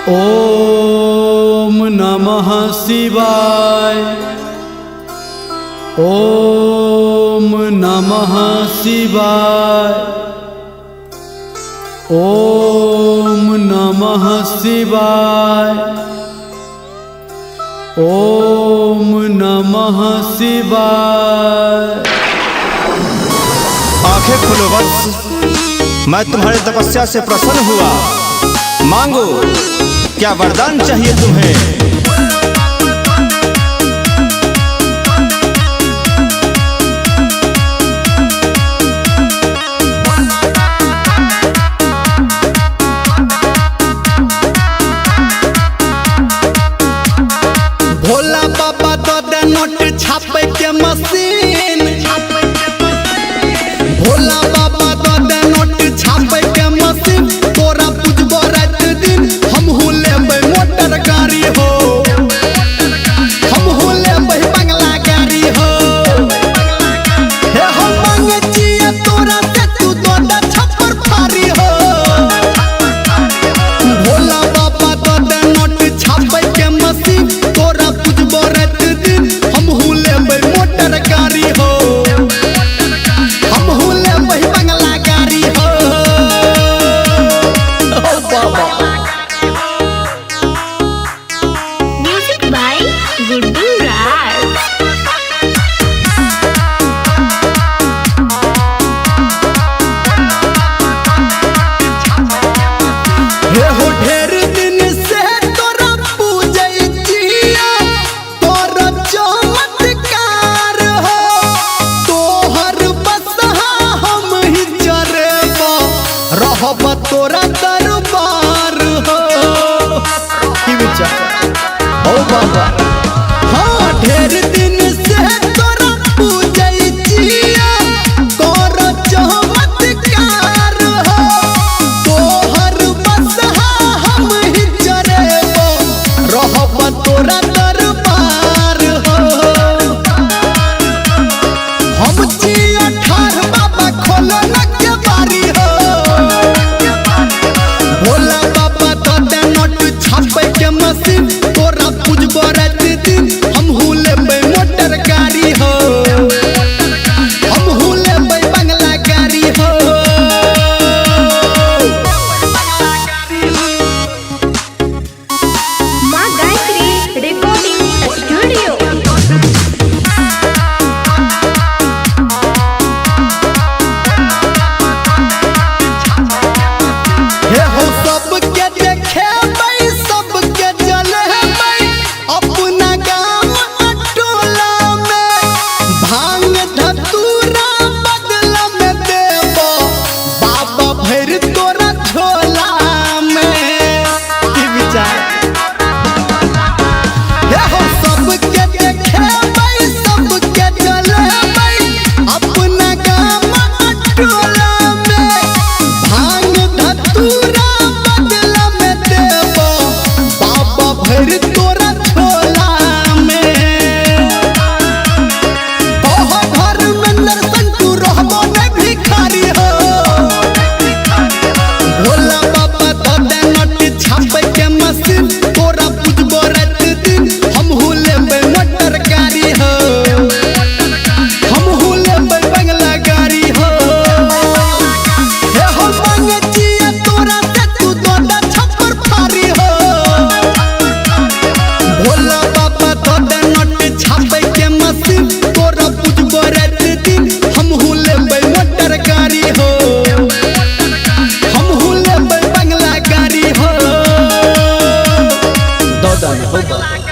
ओम नमः शिवाय। ओम नमः शिवाय। ओम नमः शिवाय। ओम नमः शिवाय। आंखें खोलो वत्स, मैं तुम्हारी तपस्या से प्रसन्न हुआ। मांगो, क्या वरदान चाहिए तुम्हें? भोला बाबा तो दे नोट छापे के मशीन। भोला बाबा तो दे नोट छापे के मशीन। तोरा पूजबो रात दिन, हमहू लेबै मोटर गाड़ी हो। हमहू लेबै बंगला गाड़ी हो। हे हम मांगे छियै तोरा से, तू तो दे छप्पर फाड़ी हो। भोला बाबा तो दे नोट छापे के मशीन। तोरा पूजबो रात दिन, हमहू लेबै मोटर गाड़ी हो। हमहू लेबै बंगला गाड़ी हो। ओ बाबा। Music by Guddu Raj. हे हो ढेर दिन से तोरा पूजै छियै, तोरा चमत्कार हो। तोहर बसहा हम ही चरेबो, रहब तोरा दरबार हो। की विचार ओ बाबा। हाँ ढेर दिन से तोरा पूजै छियै, तोरा चमत्कार हो। तोहर बसहा हम ही चरेबो, रहब तोरा दरबार हो। हम छियै ठाढ़, बाबा खोलो न के बारी हो। भोला बाबा तो दे नोट छापे के मशीन। तोरा पूजबो रात दिन, हमहू लेबै मोटर गाड़ी हो। हमहू लेबै बंगला गाड़ी हो। माँ गायत्री Recording Studio. हे हो सबके देखेबै, सबके जलेबै, अपना गाँव टोला में। भांग धतूरा बदला में देबो, बाबा भैर तोरा झोला में। की विचार हे हो सबके देखेबै, सबके जलेबै, अपना गाँव टोला में। भांग धतूरा बदला में देबो, बाबा भैर तोरा झोला में। ओहो घर में नरसन तू रहबो ने भिखारी हो। भोला बाबा तो दे नोट छापे के मशीन। तोरा पूजबो रात दिन, हमहू लेबै मोटर गाड़ी हो। हमहू लेबै बंगला गाड़ी हो। हे हो मांगे छियै तोरा से, तू तो दे छप्पर फाड़ी हो। भोला बाबा तो दे नोट छापे के मशीन। तोरा पूजबो रात दिन, हमहू लेबै मोटर गाड़ी हो। हमहू लेबै बंगला गाड़ी हो। दो दाना हो बाबा।